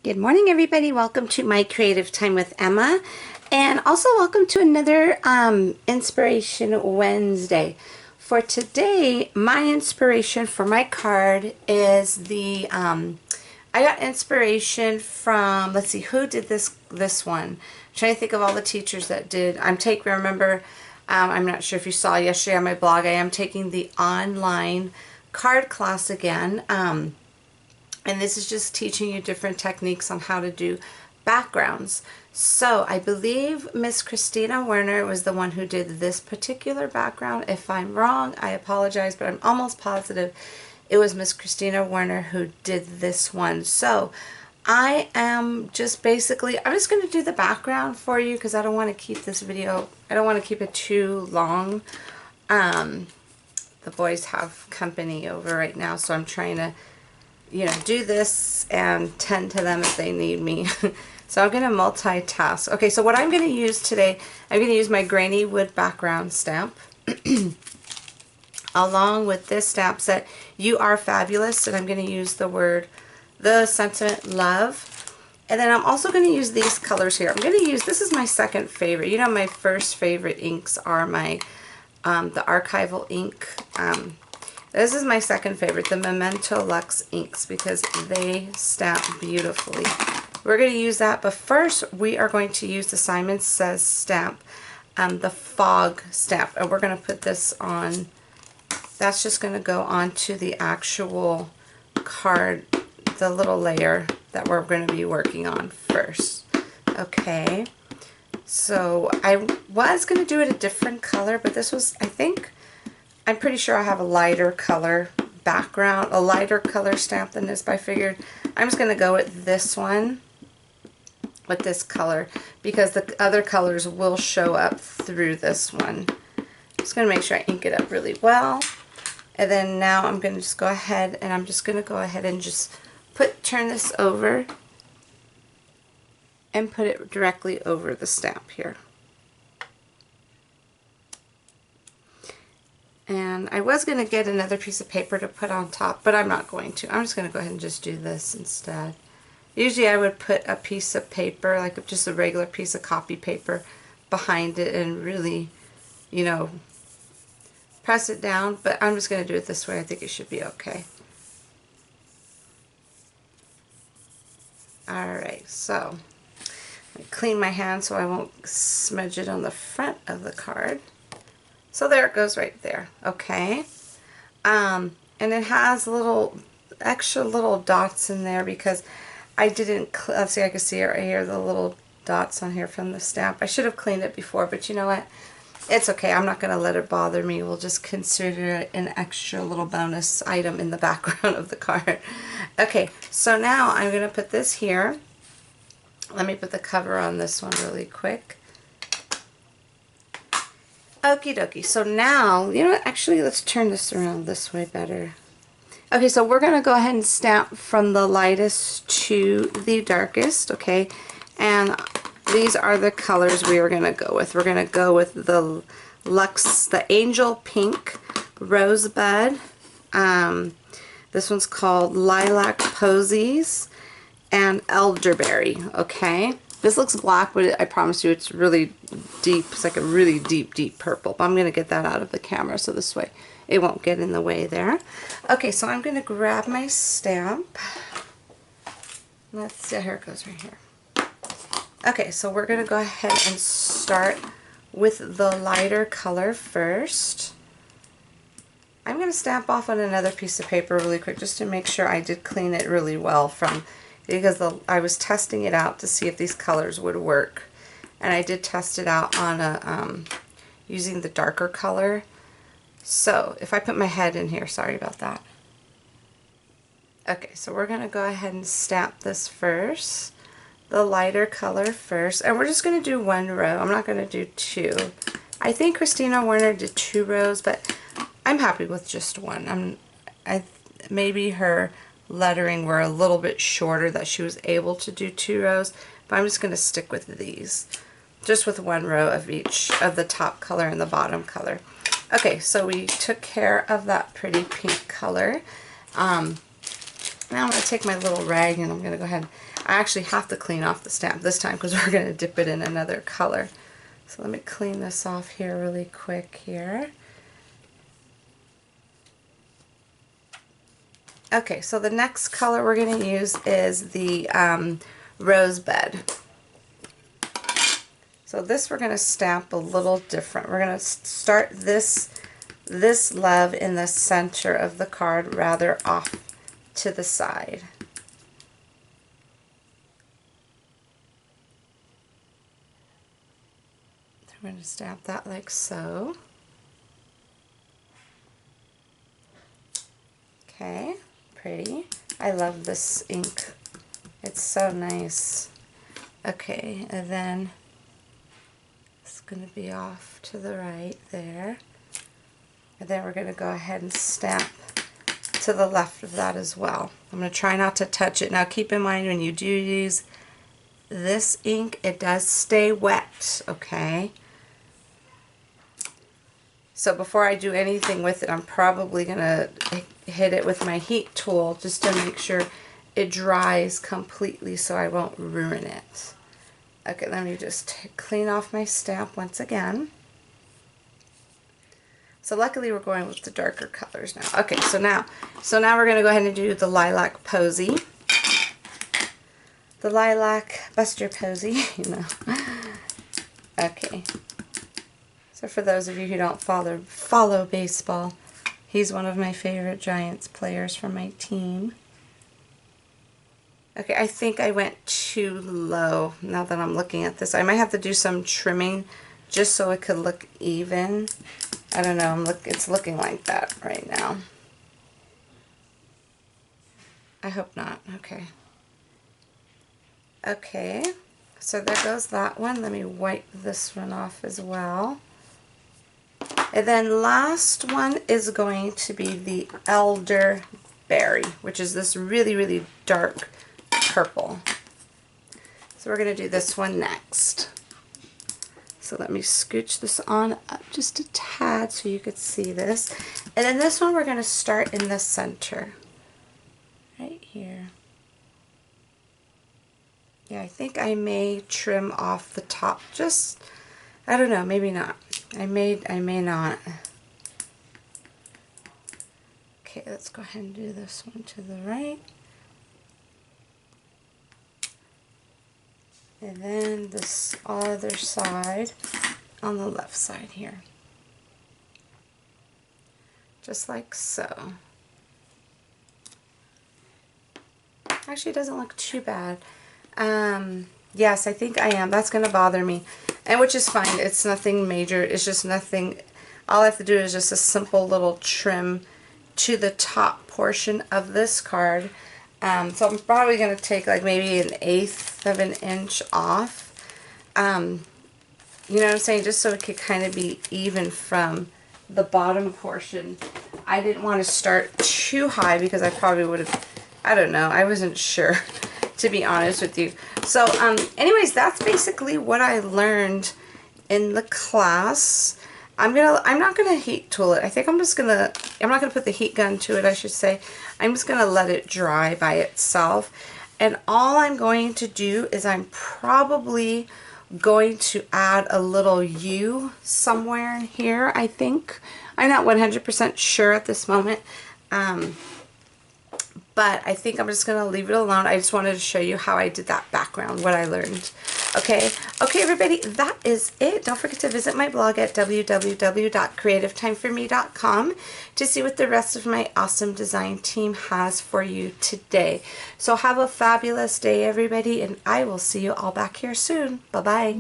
Good morning, everybody. Welcome to my Creative Time with Emma, and also welcome to another Inspiration Wednesday. For today, my inspiration for my card is I got inspiration from, let's see, who did this one? I'm trying to think of all the teachers that did. Remember, I'm not sure if you saw yesterday on my blog, I am taking the online card class again. And this is just teaching you different techniques on how to do backgrounds. So I believe Miss Christina Werner was the one who did this particular background. If I'm wrong, I apologize, but I'm almost positive it was Miss Christina Werner who did this one. So I am just basically, I'm just going to do the background for you because I don't want to keep this video, I don't want to keep it too long. The boys have company over right now, so I'm trying to do this and tend to them if they need me. So I'm going to multitask. Okay, so what I'm going to use today, I'm going to use my grainy wood background stamp along with this stamp set, You Are Fabulous, and I'm going to use the sentiment love. And then I'm also going to use these colors here. I'm going to use, this is my second favorite. My first favorite inks are my, the archival ink. This is my second favorite, the Memento Luxe inks, because they stamp beautifully. We're going to use that, but first we are going to use the Simon Says stamp, the fog stamp, and we're going to put this on. That's just going to go onto the actual card, the little layer that we're going to be working on first. Okay, so I was going to do it a different color, but this was, I'm pretty sure I have a lighter color background, a lighter color stamp than this, but I figured I'm just going to go with this one, with this color, because the other colors will show up through this one. I'm just going to make sure I ink it up really well. And then now I'm going to just go ahead and I'm just going to go ahead and just turn this over and put it directly over the stamp here. And I was going to get another piece of paper to put on top, but I'm not going to. I'm just going to go ahead and just do this instead. Usually I would put a piece of paper, like just a regular piece of copy paper, behind it and really, press it down. But I'm just going to do it this way. I think it should be okay. Alright, so I clean my hand so I won't smudge it on the front of the card. So there it goes right there, okay? And it has extra little dots in there because I didn't, let's see, I can see it right here, the little dots on here from the stamp. I should have cleaned it before, but you know what? It's okay, I'm not going to let it bother me. We'll just consider it an extra little bonus item in the background of the card. Okay, so now I'm going to put this here. Let me put the cover on this one really quick. Okie dokie. So now, actually, let's turn this around this way better. Okay, so we're going to go ahead and stamp from the lightest to the darkest, okay? And these are the colors we are going to go with. We're going to go with the Luxe, the Angel Pink Rosebud. This one's called Lilac Posies and Elderberry, okay? This looks black, but I promise you it's really deep. It's like a really deep, deep purple. But I'm going to get that out of the camera so this way it won't get in the way there. Okay, so I'm going to grab my stamp. Let's see, here it goes right here. Okay, so we're going to go ahead and start with the lighter color first. I'm going to stamp off on another piece of paper really quick just to make sure I did clean it really well because I was testing it out to see if these colors would work, and I did test it out on using the darker color. So if I put my head in here, sorry about that. Okay, so we're going to go ahead and stamp this first, the lighter color first, and we're just going to do one row. I'm not going to do two. I think Christina Werner did 2 rows, but I'm happy with just one. Maybe her lettering were a little bit shorter that she was able to do 2 rows, but I'm just going to stick with these, just with 1 row of each of the top color and the bottom color. Okay, so we took care of that pretty pink color. Now I'm going to take my little rag and I'm going to go ahead. I actually have to clean off the stamp this time because we're going to dip it in another color. So let me clean this off here really quick here. Okay, so the next color we're going to use is the Rosebud. So this we're going to stamp a little different. We're going to start this love in the center of the card, rather off to the side. I'm going to stamp that like so. Okay, pretty. I love this ink. It's so nice. Okay, and then it's going to be off to the right there. And then we're going to go ahead and stamp to the left of that as well. I'm going to try not to touch it. Now keep in mind when you do use this ink, it does stay wet, okay? So before I do anything with it, I'm probably going to hit it with my heat tool just to make sure it dries completely so I won't ruin it. Okay, let me just clean off my stamp once again. So luckily we're going with the darker colors now. Okay, so now we're going to go ahead and do the Lilac Posy. The Lilac Buster Posy, you know. Okay. So for those of you who don't follow baseball, he's one of my favorite Giants players from my team. Okay, I think I went too low now that I'm looking at this. I might have to do some trimming just so it could look even. I don't know, it's looking like that right now. I hope not. Okay. Okay, so there goes that one. Let me wipe this one off as well. And then last one is going to be the Elderberry, which is this really, really dark purple. So we're going to do this one next. So let me scooch this on up just a tad so you could see this. And then this one we're going to start in the center. Right here. Yeah, I think I may trim off the top. Just, I don't know, maybe not. I may not. Okay, let's go ahead and do this one to the right. And then this other side on the left side here. Just like so. Actually, it doesn't look too bad. Yes, I think I am. That's going to bother me. And which is fine. It's nothing major. It's just nothing. All I have to do is just a simple little trim to the top portion of this card. So I'm probably going to take like maybe 1/8 of an inch off. You know what I'm saying? Just so it could kind of be even from the bottom portion. I didn't want to start too high because I probably would have, I don't know, I wasn't sure to be honest with you. So anyways, that's basically what I learned in the class. I'm not gonna heat tool it. I think I'm not gonna put the heat gun to it, I should say. I'm just gonna let it dry by itself. And all I'm going to do is I'm probably going to add a little U somewhere in here, I think. I'm not 100% sure at this moment. But I think I'm just going to leave it alone. I just wanted to show you how I did that background, what I learned. Okay, everybody, that is it. Don't forget to visit my blog at www.creativeTimeForMe.com to see what the rest of my awesome design team has for you today. So have a fabulous day, everybody, and I will see you all back here soon. Bye-bye.